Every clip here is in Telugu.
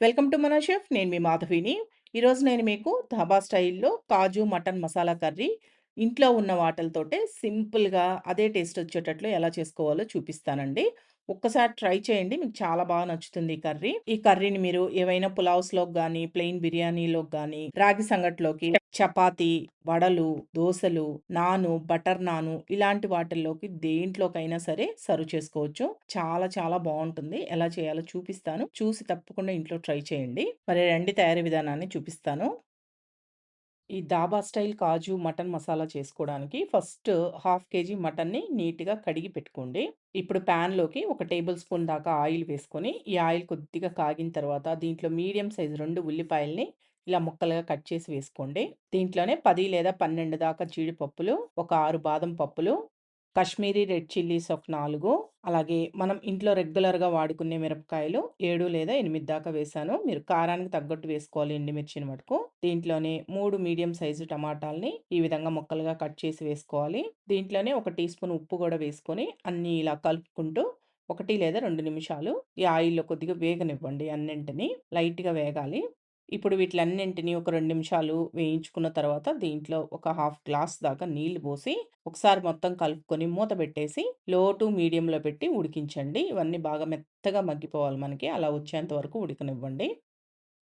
వెల్కమ్ టు మన షెఫ్. నేను మీ మాధవిని. ఈరోజు నేను మీకు ధాబా స్టైల్‌లో కాజు మటన్ మసాలా కర్రీ ఇంట్లో ఉన్న వాటిలతోటే సింపుల్‌గా అదే టేస్ట్ వచ్చేటట్లు ఎలా చేసుకోవాలో చూపిస్తానండి. ఒక్కసారి ట్రై చేయండి. మీకు చాలా బాగా నచ్చుతుంది ఈ కర్రీ. ఈ కర్రీని మీరు ఏవైనా పులావ్స్‌లోకి గానీ, ప్లెయిన్ బిర్యానీలోకి గానీ, రాగి సంగట్లోకి, చపాతీ, వడలు, దోసలు, నాను, బటర్ నాను ఇలాంటి వాటిల్లోకి దేంట్లోకైనా సరే సర్వ్ చేసుకోవచ్చు. చాలా చాలా బావుంటుంది. ఎలా చేయాలో చూపిస్తాను. చూసి తప్పకుండా ఇంట్లో ట్రై చేయండి. మరి రండి తయారీ విధానాన్ని చూపిస్తాను. ఈ డాబా స్టైల్ కాజు మటన్ మసాలా చేసుకోవడానికి ఫస్ట్ హాఫ్ కేజీ మటన్‌ని నీట్‌గా కడిగి పెట్టుకోండి. ఇప్పుడు పాన్‌లోకి ఒక టేబుల్ స్పూన్ దాకా ఆయిల్ వేసుకొని, ఈ ఆయిల్ కొద్దిగా కాగిన తర్వాత దీంట్లో మీడియం సైజ్ 2 ఉల్లిపాయల్ని ఇలా ముక్కలుగా కట్ చేసి వేసుకోండి. దీంట్లోనే 10 లేదా 12 దాకా జీడిపప్పులు, ఒక 6 బాదం పప్పులు, కాశ్మీరీ రెడ్ చిల్లీస్ ఒక 4, అలాగే మనం ఇంట్లో రెగ్యులర్‌గా వాడుకునే మిరపకాయలు 7 లేదా 8 దాకా వేశాను. మీరు కారానికి తగ్గట్టు వేసుకోవాలి ఎండుమిర్చిని మటుకు. దీంట్లోనే 3 మీడియం సైజు టమాటాల్ని ఈ విధంగా ముక్కలుగా కట్ చేసి వేసుకోవాలి. దీంట్లోనే ఒక టీ స్పూన్ ఉప్పు గూడా వేసుకొని అన్నీ ఇలా కలుపుకుంటూ 1 లేదా 2 నిమిషాలు ఈ ఆయిల్‌లో కొద్దిగా వేగనివ్వండి అన్నింటిని. లైట్‌గా వేగాలి. ఇప్పుడు వీటిలన్నింటిని ఒక 2 నిమిషాలు వేయించుకున్న తర్వాత దీంట్లో ఒక హాఫ్ గ్లాస్ దాకా నీళ్లు పోసి ఒకసారి మొత్తం కలుపుకొని మూత పెట్టేసి లో టు మీడియంలో పెట్టి ఉడికించండి. ఇవన్నీ బాగా మెత్తగా మగ్గిపోవాలి మనకి. అలా వచ్చేంత వరకు ఉడకనివ్వండి.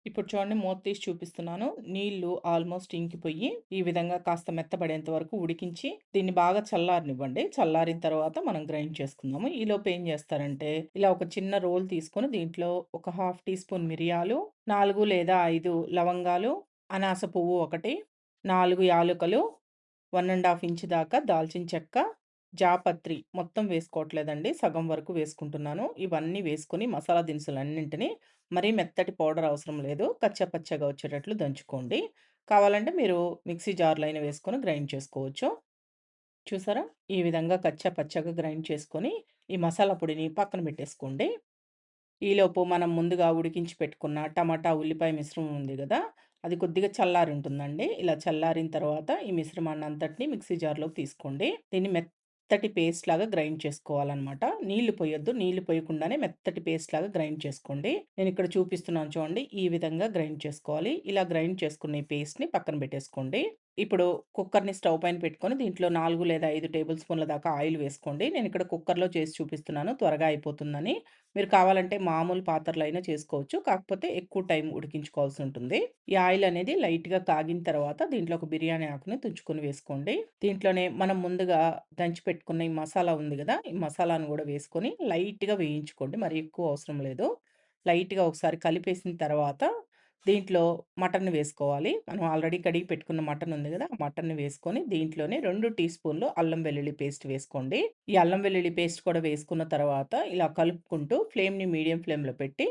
ఇప్పుడు చూడండి మూత తీసి చూపిస్తున్నాను. నీళ్లు ఆల్మోస్ట్ ఇంకిపోయి, ఈ విధంగా కాస్త మెత్తబడేంత వరకు ఉడికించి, దీన్ని బాగా చల్లారనివ్వండి. చల్లారిన తర్వాత మనం గ్రైండ్ చేసుకుందాము. ఈలోపు ఏం చేస్తారంటే, ఇలా ఒక చిన్న రోల్ తీసుకొని దీంట్లో ఒక హాఫ్ టీ స్పూన్ మిరియాలు, 4 లేదా 5 లవంగాలు, అనాస పువ్వు ఒకటి, 4 యాలుకలు, 1 ½ ఇంచ్ దాకా దాల్చిన చెక్క, జాపత్రి మొత్తం వేసుకోవట్లేదండి. సగం వరకు వేసుకుంటున్నాను. ఇవన్నీ వేసుకొని మసాలా దినుసులన్నింటిని మరీ మెత్తటి పౌడర్ అవసరం లేదు. కచ్చా పచ్చాగా వచ్చేటట్లు దంచుకోండి. కావాలంటే మీరు మిక్సీ జార్‌లో అయినా వేసుకొని గ్రైండ్ చేసుకోవచ్చు. చూసారా? ఈ విధంగా కచ్చా పచ్చాగా గ్రైండ్ చేసుకొని, ఈ మసాలా పొడిని పక్కన పెట్టేసుకోండి. ఈలోపు మనం ముందుగా ఉడికించి పెట్టుకున్న టమాటా, ఉల్లిపాయ మిశ్రమం ఉంది గదా! అది కొద్దిగా చల్లారుంటుందండి. ఇలా చల్లారిన తర్వాత ఈ మిశ్రమాన్నంతటిని మిక్సీ జార్‌లోకి తీసుకోండి. దీన్ని మెత్తటి పేస్ట్‌లాగా గ్రైండ్ చేసుకోవాలనమాట. నీళ్లు పొయ్యొద్దు. నీళ్లు పొయ్యకుండానే మెత్తటి పేస్ట్‌లాగా గ్రైండ్ చేసుకోండి. నేనిక్కడ చూపిస్తున్నాను చూడండి. ఈ విధంగా గ్రైండ్ చేసుకోవాలి. ఇలా గ్రైండ్ చేసుకున్న ఈ పేస్ట్‌ని పక్కన పెట్టేసుకోండి. ఇప్పుడు కుక్కర్‌ని స్టవ్ పైన పెట్టుకొని దీంట్లో 4 లేదా 5 టేబుల్ స్పూన్ల దాకా ఆయిల్ వేసుకోండి. నేనిక్కడ కుక్కర్‌లో చేసి చూపిస్తున్నాను త్వరగా అయిపోతుందని. మీరు కావాలంటే మామూలు పాత్రలో అయినా చేసుకోవచ్చు. కాకపోతే ఎక్కువ టైం ఉడికించుకోవాల్సుంటుంది. ఈ ఆయిల్ అనేది లైట్‌గా కాగిన తర్వాత దీంట్లో ఒక బిర్యానీ ఆకుని తుంచుకొని వేసుకోండి. దీంట్లోనే మనం ముందుగా దంచి పెట్టుకున్న ఈ మసాలా ఉంది గదా! ఈ మసాలాను గూడా వేసుకొని లైట్‌గా వేయించుకోండి. మరి ఎక్కువ అవసరం లేదు. లైట్‌గా ఒకసారి కలిపేసిన తర్వాత దీంట్లో మటన్‌ని వేసుకోవాలి. మనం ఆల్రెడీ కడిగి పెట్టుకున్న మటన్ ఉంది గదా! ఆ మటన్‌ని వేసుకొని దీంట్లోనే 2 టీ స్పూన్లు అల్లం వెల్లుల్లి పేస్ట్ వేసుకోండి. ఈ అల్లం వెల్లుల్లి పేస్ట్ కూడా వేసుకున్న తర్వాత ఇలా కలుపుకుంటూ ఫ్లేమ్‌ని మీడియం ఫ్లేమ్‌లో పెట్టి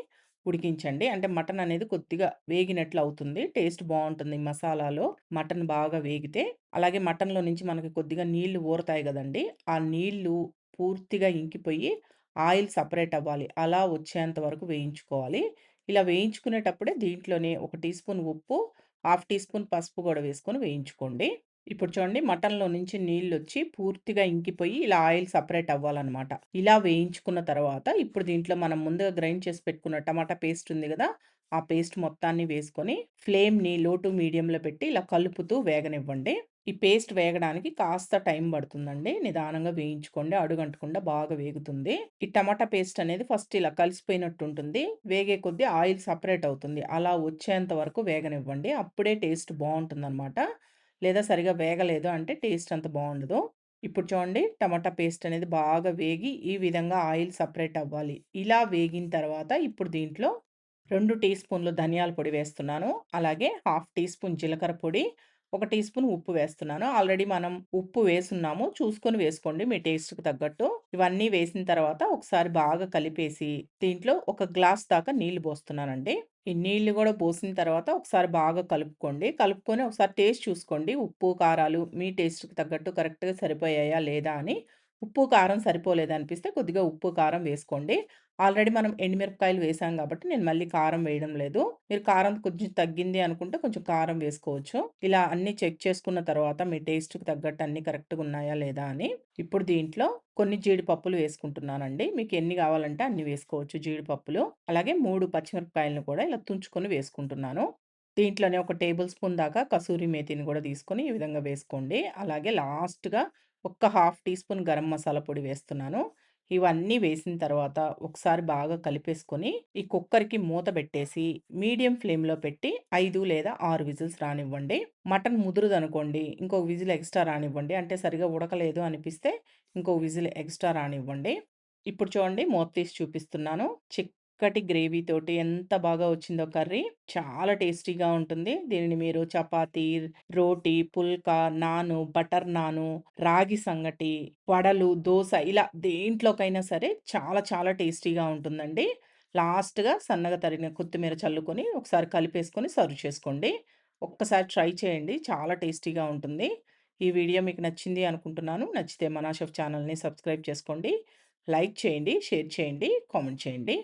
ఉడికించండి. అంటే మటన్ అనేది కొద్దిగా వేగినట్లు అవుతుంది. టేస్ట్ బావుంటుంది ఈ మసాలాలో. మటన్ బాగా వేగితే. అలాగే మటన్‌లో నుంచి మనకి కొద్దిగా నీళ్లు ఊరతాయి గదండీ! ఆ నీళ్లు పూర్తిగా ఇంకిపోయి ఆయిల్ సెపరేట్ అవ్వాలి. అలా వచ్చేంత వరకు వేయించుకోవాలి. ఇలా వేయించుకునేటప్పుడే దీంట్లోనే ఒక టీ స్పూన్ ఉప్పు, హాఫ్ టీ స్పూన్ పసుపు గూడా వేసుకొని వేయించుకోండి. ఇప్పుడు చూడండి మటన్‌లో నుంచి నీళ్లొచ్చి పూర్తిగా ఇంకిపోయి ఇలా ఆయిల్ సెపరేట్ అవ్వాలనమాట. ఇలా వేయించుకున్న తర్వాత ఇప్పుడు దీంట్లో మనం ముందుగా గ్రైండ్ చేసి పెట్టుకున్న టమాటా పేస్ట్ ఉంది గదా! ఆ పేస్ట్ మొత్తాన్ని వేసుకొని ఫ్లేమ్‌ని లో టు మీడియంలో పెట్టి ఇలా కలుపుతూ వేగనివ్వండి. ఈ పేస్ట్ వేగడానికి కాస్త టైం పడుతుందండి. నిదానంగా వేయించుకోండి. అడుగంటకుండా బాగా వేగుతుంది. ఈ టమాటా పేస్ట్ అనేది ఫస్ట్ ఇలా కలిసిపోయినట్టుంటుంది. వేగే కొద్దీ ఆయిల్ సెపరేట్ అవుతుంది. అలా వచ్చేంత వరకు వేగనివ్వండి. అప్పుడే టేస్ట్ బావుంటుందనమాట. లేదా సరిగ్గా వేగలేదు అంటే టేస్ట్ అంత బావుండదు. ఇప్పుడు చూడండి టమాటా పేస్ట్ అనేది బాగా వేగి ఈ విధంగా ఆయిల్ సెపరేట్ అవ్వాలి. ఇలా వేగిన తర్వాత ఇప్పుడు దీంట్లో 2 టీ స్పూన్లు ధనియాల పొడి వేస్తున్నాను. అలాగే హాఫ్ టీ స్పూన్ జీలకర్ర పొడి, ఒక టీ స్పూన్ ఉప్పు వేస్తున్నాను. ఆల్రెడీ మనం ఉప్పు వేసున్నాము. చూసుకొని వేసుకోండి మీ టేస్ట్‌కి తగ్గట్టు. ఇవన్నీ వేసిన తర్వాత ఒకసారి బాగా కలిపేసి దీంట్లో ఒక గ్లాస్ దాకా నీళ్లు పోస్తున్నానండి. ఈ నీళ్లు గూడా పోసిన తర్వాత ఒకసారి బాగా కలుపుకోండి. కలుపుకొని ఒకసారి టేస్ట్ చూసుకోండి. ఉప్పు, కారాలు మీ టేస్ట్‌కి తగ్గట్టు కరెక్ట్‌గా సరిపోయాయా లేదా అని. ఉప్పు, కారం సరిపోలేదనిపిస్తే కొద్దిగా ఉప్పు, కారం వేసుకోండి. ఆల్రెడీ మనం ఎండుమిరపకాయలు వేసాం గాబట్టి, నేను మళ్ళీ కారం వేయడం లేదు. మీరు కారం కొంచెం తగ్గింది అనుకుంటే కొంచెం కారం వేసుకోవచ్చు. ఇలా అన్నీ చెక్ చేసుకున్న తర్వాత మీ టేస్ట్‌కి తగ్గట్టు అన్నీ కరెక్ట్‌గున్నాయా లేదా అని. ఇప్పుడు దీంట్లో కొన్ని జీడిపప్పులు వేసుకుంటున్నానండి. మీకు ఎన్ని గావాలంటే అన్ని వేసుకోవచ్చు జీడిపప్పులు. అలాగే 3 పచ్చిమిరపకాయలను కూడా ఇలా తుంచుకొని వేసుకుంటున్నాను. దీంట్లోనే ఒక టేబుల్ స్పూన్ దాకా కసూరి మేతిని గూడా తీసుకొని ఈ విధంగా వేసుకోండి. అలాగే లాస్ట్‌గా ఒక్క half teaspoon garam masala పొడి వేస్తున్నాను. ఇవన్నీ వేసిన తర్వాత ఒకసారి బాగా కలిపేసుకొని, ఈ కుక్కర్‌కి మూత పెట్టేసి మీడియం ఫ్లేమ్‌లో పెట్టి 5 లేదా 6 విజిల్స్ రానివ్వండి. మటన్ ముదురుదనుకోండి, ఇంకో విజిల్ ఎక్స్‌ట్రా రానివ్వండి. అంటే సరిగ్గా ఉడకలేదు అనిపిస్తే ఇంకో విజిల్ ఎక్స్‌ట్రా రానివ్వండి. ఇప్పుడు చూడండి మూత తీసి చూపిస్తున్నాను. చిక్కటి గ్రేవీతోటి ఎంత బాగా వచ్చిందో కర్రీ. చాలా టేస్టీగా ఉంటుంది. దీనిని మీరు చపాతీ, రోటీ, పుల్కా, నాను, బటర్ నాను, రాగి సంగటి, వడలు, దోస ఇలా దేంట్లోకైనా సరే చాలా చాలా టేస్టీగా ఉంటుందండి. లాస్ట్‌గా సన్నగా తరిగిన కొత్తిమీర చల్లుకొని ఒకసారి కలిపేసుకొని సర్వ్ చేసుకోండి. ఒక్కసారి ట్రై చేయండి. చాలా టేస్టీగా ఉంటుంది. ఈ వీడియో మీకు నచ్చింది అనుకుంటున్నాను. నచ్చితే మనా షెఫ్ ఛానల్‌ని సబ్స్క్రైబ్ చేసుకోండి. లైక్ చేయండి, షేర్ చేయండి, కామెంట్ చేయండి.